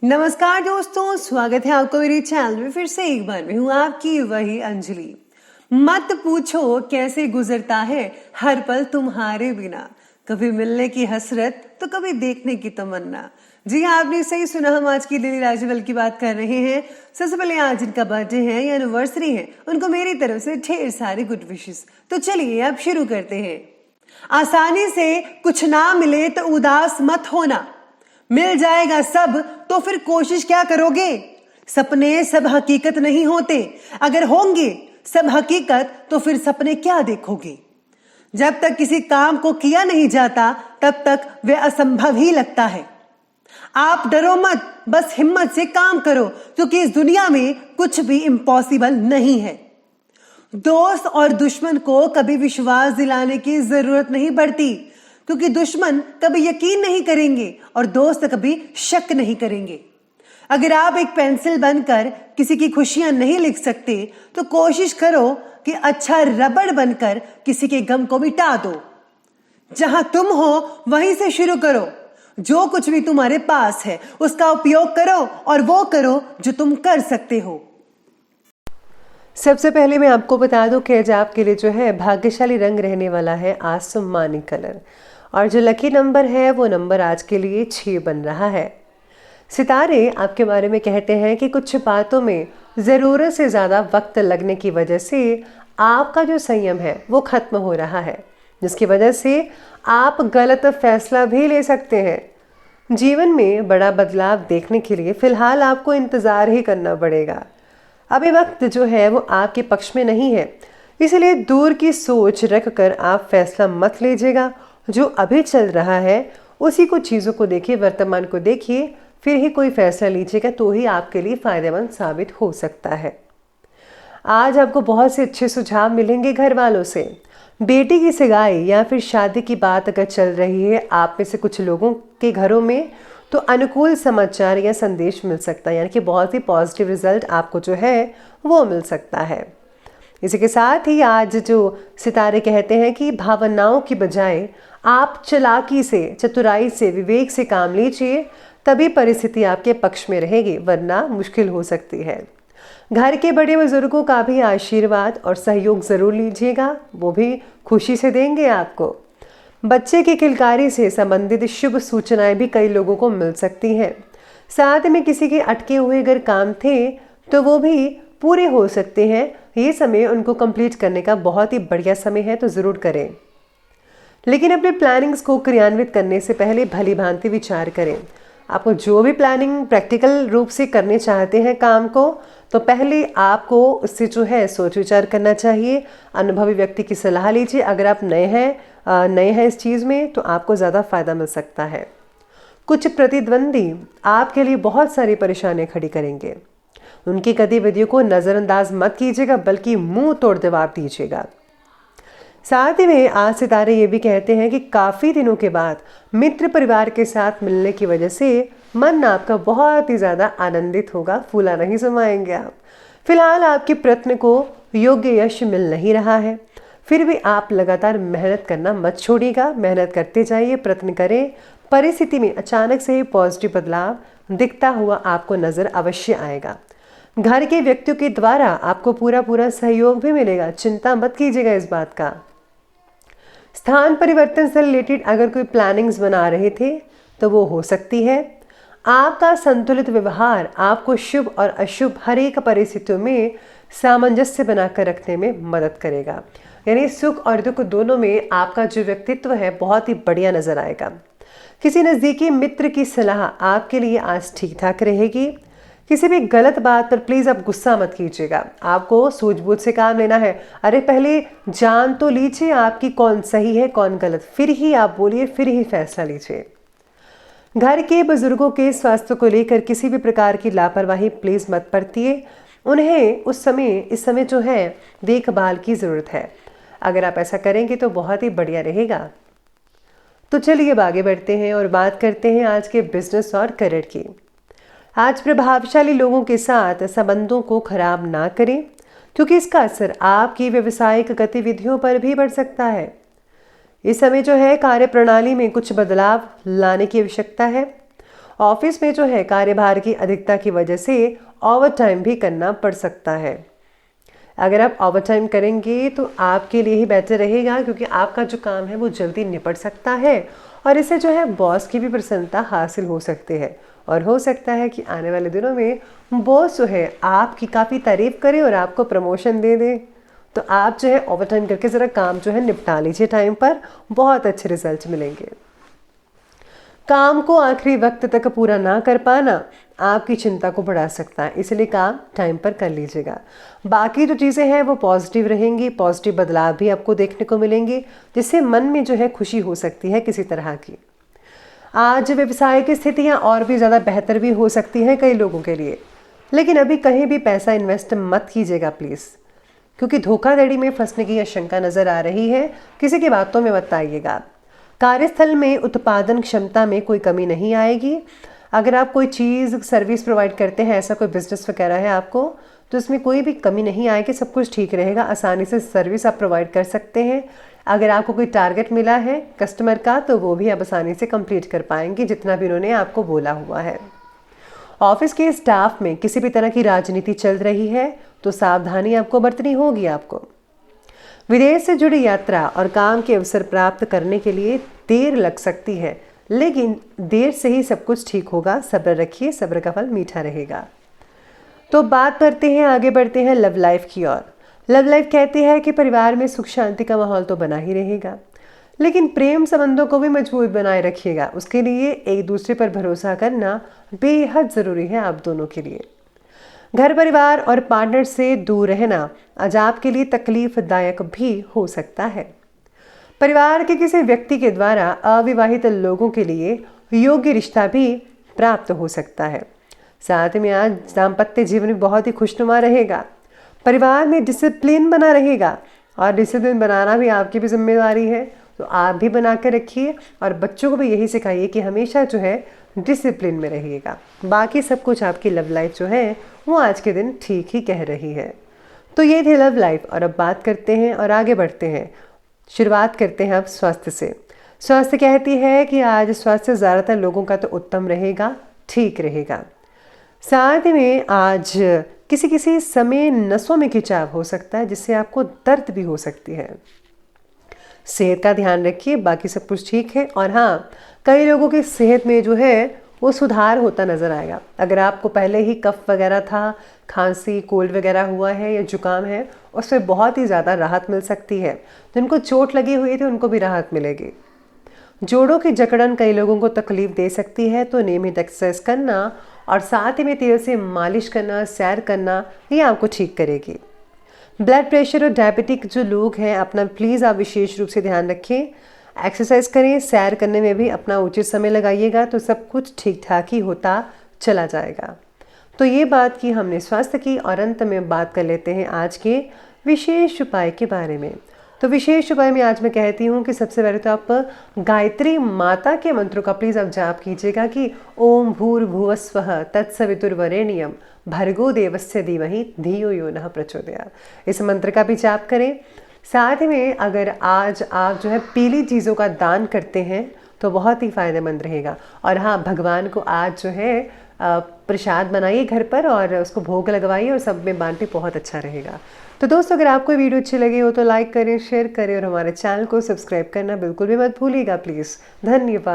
नमस्कार दोस्तों, स्वागत है आपको मेरे चैनल में। फिर से एक बार मैं हूँ आपकी वही अंजलि। मत पूछो कैसे गुजरता है हर पल तुम्हारे बिना, कभी मिलने की हसरत तो कभी देखने की तमन्ना। जी हाँ, आपने सही सुना, हम आज की लिली राजवल की बात कर रहे हैं। सबसे पहले आज जिनका बर्थडे है या एनिवर्सरी है, उनको मेरी तरफ से ढेर सारी गुड विशेस। तो चलिए अब शुरू करते हैं। आसानी से कुछ ना मिले तो उदास मत होना, मिल जाएगा सब तो फिर कोशिश क्या करोगे। सपने सब हकीकत नहीं होते, अगर होंगे सब हकीकत तो फिर सपने क्या देखोगे। जब तक किसी काम को किया नहीं जाता तब तक वह असंभव ही लगता है। आप डरो मत, बस हिम्मत से काम करो, क्योंकि इस दुनिया में कुछ भी इम्पॉसिबल नहीं है। दोस्त और दुश्मन को कभी विश्वास दिलाने की जरूरत नहीं पड़ती, क्योंकि दुश्मन कभी यकीन नहीं करेंगे और दोस्त कभी शक नहीं करेंगे। अगर आप एक पेंसिल बनकर किसी की खुशियां नहीं लिख सकते तो कोशिश करो कि अच्छा रबड़ बनकर किसी के गम को मिटा दो। जहां तुम हो वहीं से शुरू करो। जो कुछ भी तुम्हारे पास है उसका उपयोग करो और वो करो जो तुम कर सकते हो। सबसे पहले मैं आपको बता दूं कि आज आपके लिए जो है भाग्यशाली रंग रहने वाला है आसमानी कलर, और जो लकी नंबर है वो नंबर आज के लिए 6 बन रहा है। सितारे आपके बारे में कहते हैं कि कुछ बातों में ज़रूरत से ज़्यादा वक्त लगने की वजह से आपका जो संयम है वो ख़त्म हो रहा है, जिसकी वजह से आप गलत फैसला भी ले सकते हैं। जीवन में बड़ा बदलाव देखने के लिए फ़िलहाल आपको इंतज़ार ही करना पड़ेगा। अभी वक्त जो है वो आपके पक्ष में नहीं है, इसलिए दूर की सोच रख कर आप फैसला मत लीजिएगा। जो अभी चल रहा है उसी को चीज़ों को देखिए, वर्तमान को देखिए, फिर ही कोई फैसला लीजिएगा तो ही आपके लिए फ़ायदेमंद साबित हो सकता है। आज आपको बहुत से अच्छे सुझाव मिलेंगे घर वालों से। बेटी की सगाई या फिर शादी की बात अगर चल रही है आप में से कुछ लोगों के घरों में, तो अनुकूल समाचार या संदेश मिल सकता है, यानी कि बहुत ही पॉजिटिव रिजल्ट आपको जो है वो मिल सकता है। इसी के साथ ही आज जो सितारे कहते हैं कि भावनाओं की बजाय आप चालाकी से, चतुराई से, विवेक से काम लीजिए, तभी परिस्थिति आपके पक्ष में रहेगी, वरना मुश्किल हो सकती है। घर के बड़े बुजुर्गों का भी आशीर्वाद और सहयोग ज़रूर लीजिएगा, वो भी खुशी से देंगे आपको। बच्चे की किलकारी से संबंधित शुभ सूचनाएं भी कई लोगों को मिल सकती हैं। साथ में किसी के अटके हुए अगर काम थे तो वो भी पूरे हो सकते हैं। ये समय उनको कंप्लीट करने का बहुत ही बढ़िया समय है, तो ज़रूर करें। लेकिन अपने प्लानिंग्स को क्रियान्वित करने से पहले भली भांति विचार करें। आपको जो भी प्लानिंग प्रैक्टिकल रूप से करने चाहते हैं काम को, तो पहले आपको उससे जो है सोच विचार करना चाहिए। अनुभवी व्यक्ति की सलाह लीजिए। अगर आप नए हैं इस चीज़ में तो आपको ज़्यादा फ़ायदा मिल सकता है। कुछ प्रतिद्वंदी आपके लिए बहुत सारी परेशानियाँ खड़ी करेंगे। उनकी गतिविधियों को नज़रअंदाज मत कीजिएगा, बल्कि मुंह तोड़ जवाब दीजिएगा। साथ ही में आज सितारे ये भी कहते हैं कि काफ़ी दिनों के बाद मित्र परिवार के साथ मिलने की वजह से मन आपका बहुत ही ज़्यादा आनंदित होगा, फूला नहीं समाएंगे आप। फिलहाल आपके प्रयत्न को योग्य यश मिल नहीं रहा है, फिर भी आप लगातार मेहनत करना मत छोड़िएगा। मेहनत करते जाइए, प्रयत्न करें। परिस्थिति में अचानक से पॉजिटिव बदलाव दिखता हुआ आपको नज़र अवश्य आएगा। घर के व्यक्तियों के द्वारा आपको पूरा सहयोग भी मिलेगा, चिंता मत कीजिएगा इस बात का। स्थान परिवर्तन से रिलेटेड अगर कोई प्लानिंग्स बना रहे थे तो वो हो सकती है। आपका संतुलित व्यवहार आपको शुभ और अशुभ हर एक परिस्थितियों में सामंजस्य बनाकर रखने में मदद करेगा। यानी सुख और दुख दोनों में आपका जो व्यक्तित्व है बहुत ही बढ़िया नजर आएगा। किसी नज़दीकी मित्र की सलाह आपके लिए आज ठीक ठाक रहेगी। किसी भी गलत बात पर प्लीज़ आप गुस्सा मत कीजिएगा, आपको सूझबूझ से काम लेना है। अरे पहले जान तो लीजिए आपकी कौन सही है कौन गलत, फिर ही आप बोलिए, फिर ही फैसला लीजिए। घर के बुजुर्गों के स्वास्थ्य को लेकर किसी भी प्रकार की लापरवाही प्लीज़ मत बरतिए। उन्हें इस समय जो है देखभाल की ज़रूरत है। अगर आप ऐसा करेंगे तो बहुत ही बढ़िया रहेगा। तो चलिए अब आगे बढ़ते हैं और बात करते हैं आज के बिजनेस और करियर की। आज प्रभावशाली लोगों के साथ संबंधों को खराब ना करें, क्योंकि इसका असर आपकी व्यावसायिक गतिविधियों पर भी बढ़ सकता है। इस समय जो है कार्य प्रणाली में कुछ बदलाव लाने की आवश्यकता है ऑफिस में जो है कार्यभार की अधिकता की वजह से ओवर टाइम भी करना पड़ सकता है। अगर आप ओवर टाइम करेंगे तो आपके लिए ही बेहतर रहेगा, क्योंकि आपका जो काम है वो जल्दी निपट सकता है और इससे जो है बॉस की भी प्रसन्नता हासिल हो सकती है। और हो सकता है कि आने वाले दिनों में बॉस जो है आपकी काफ़ी तारीफ करे और आपको प्रमोशन दे दे। तो आप जो है ओवर टाइम करके ज़रा काम जो है निपटा लीजिए टाइम पर, बहुत अच्छे रिजल्ट मिलेंगे। काम को आखिरी वक्त तक पूरा ना कर पाना आपकी चिंता को बढ़ा सकता है, इसलिए काम टाइम पर कर लीजिएगा। बाकी जो चीज़ें हैं वो पॉजिटिव रहेंगी, पॉजिटिव बदलाव भी आपको देखने को मिलेंगे, जिससे मन में जो है खुशी हो सकती है किसी तरह की। आज व्यवसाय की स्थितियाँ और भी ज़्यादा बेहतर भी हो सकती हैं कई लोगों के लिए, लेकिन अभी कहीं भी पैसा इन्वेस्ट मत कीजिएगा प्लीज़, क्योंकि धोखाधड़ी में फंसने की आशंका नज़र आ रही है। किसी की बातों में मत आइएगा। कार्यस्थल में उत्पादन क्षमता में कोई कमी नहीं आएगी। अगर आप कोई चीज़ सर्विस प्रोवाइड करते हैं, ऐसा कोई बिजनेस वगैरह है आपको, तो इसमें कोई भी कमी नहीं आएगी, सब कुछ ठीक रहेगा। आसानी से सर्विस आप प्रोवाइड कर सकते हैं। अगर आपको कोई टारगेट मिला है कस्टमर का, तो वो भी आप आसानी से कंप्लीट कर पाएंगे, जितना भी उन्होंने आपको बोला हुआ है। ऑफिस के स्टाफ में किसी भी तरह की राजनीति चल रही है तो सावधानी आपको बरतनी होगी। आपको विदेश से जुड़ी यात्रा और काम के अवसर प्राप्त करने के लिए देर लग सकती है, लेकिन देर से ही सब कुछ ठीक होगा। सब्र रखिए, सब्र का फल मीठा रहेगा। तो बात करते हैं, आगे बढ़ते हैं लव लाइफ की ओर। लव लाइफ कहती है कि परिवार में सुख शांति का माहौल तो बना ही रहेगा, लेकिन प्रेम संबंधों को भी मजबूत बनाए रखिएगा। उसके लिए एक दूसरे पर भरोसा करना बेहद ज़रूरी है आप दोनों के लिए। घर परिवार और पार्टनर से दूर रहना आज आपके लिए तकलीफदायक भी हो सकता है। परिवार के किसी व्यक्ति के द्वारा अविवाहित लोगों के लिए योग्य रिश्ता भी प्राप्त हो सकता है। साथ में आज दाम्पत्य जीवन भी बहुत ही खुशनुमा रहेगा। परिवार में डिसिप्लिन बना रहेगा, और डिसिप्लिन बनाना भी आपकी भी जिम्मेदारी है, तो आप भी बना कर रखिए और बच्चों को भी यही सिखाइए कि हमेशा जो है डिसिप्लिन में रहिएगा। बाकी सब कुछ आपकी लव लाइफ जो है वो आज के दिन ठीक ही कह रही है। तो ये थी लव लाइफ, और अब बात करते हैं और आगे बढ़ते हैं। शुरुआत करते हैं अब स्वास्थ्य से। स्वास्थ्य कहती है कि आज स्वास्थ्य ज़्यादातर लोगों का तो उत्तम रहेगा, ठीक रहेगा। साथ में आज किसी समय नसों में खिंचाव हो सकता है, जिससे आपको दर्द भी हो सकती है। सेहत का ध्यान रखिए, बाकी सब कुछ ठीक है। और हाँ, कई लोगों की सेहत में जो है वो सुधार होता नज़र आएगा। अगर आपको पहले ही कफ वगैरह था, खांसी कोल्ड वगैरह हुआ है या जुकाम है, उससे बहुत ही ज़्यादा राहत मिल सकती है। जिनको चोट लगी हुई थी उनको भी राहत मिलेगी। जोड़ों की जकड़न कई लोगों को तकलीफ दे सकती है, तो नियमित एक्सरसाइज करना और साथ ही में तेल से मालिश करना, सैर करना, ये आपको ठीक करेगी। ब्लड प्रेशर और डायबिटिक जो लोग हैं, अपना प्लीज़ आप विशेष रूप से ध्यान रखें। एक्सरसाइज करें, सैर करने में भी अपना उचित समय लगाइएगा, तो सब कुछ ठीक ठाक ही होता चला जाएगा। तो ये बात की हमने स्वास्थ्य की, और अंत में बात कर लेते हैं आज के विशेष उपाय के बारे में। तो विशेष उपाय में आज मैं कहती हूँ कि सबसे पहले तो आप गायत्री माता के मंत्रों का प्लीज़ आप जाप कीजिएगा कि ओम भूर्भुवस्वः तत्सवितुर्वरेण्यम भर्गो देवस्य धीमहि धियो यो नः प्रचोदयात्। इस मंत्र का भी जाप करें। साथ में अगर आज आप जो है पीली चीज़ों का दान करते हैं तो बहुत ही फायदेमंद रहेगा। और हाँ, भगवान को आज जो है प्रसाद बनाइए घर पर और उसको भोग लगवाइए और सब में बांटे, बहुत अच्छा रहेगा। तो दोस्तों, अगर आपको वीडियो अच्छी लगी हो तो लाइक करें, शेयर करें और हमारे चैनल को सब्सक्राइब करना बिल्कुल भी मत भूलिएगा प्लीज़। धन्यवाद।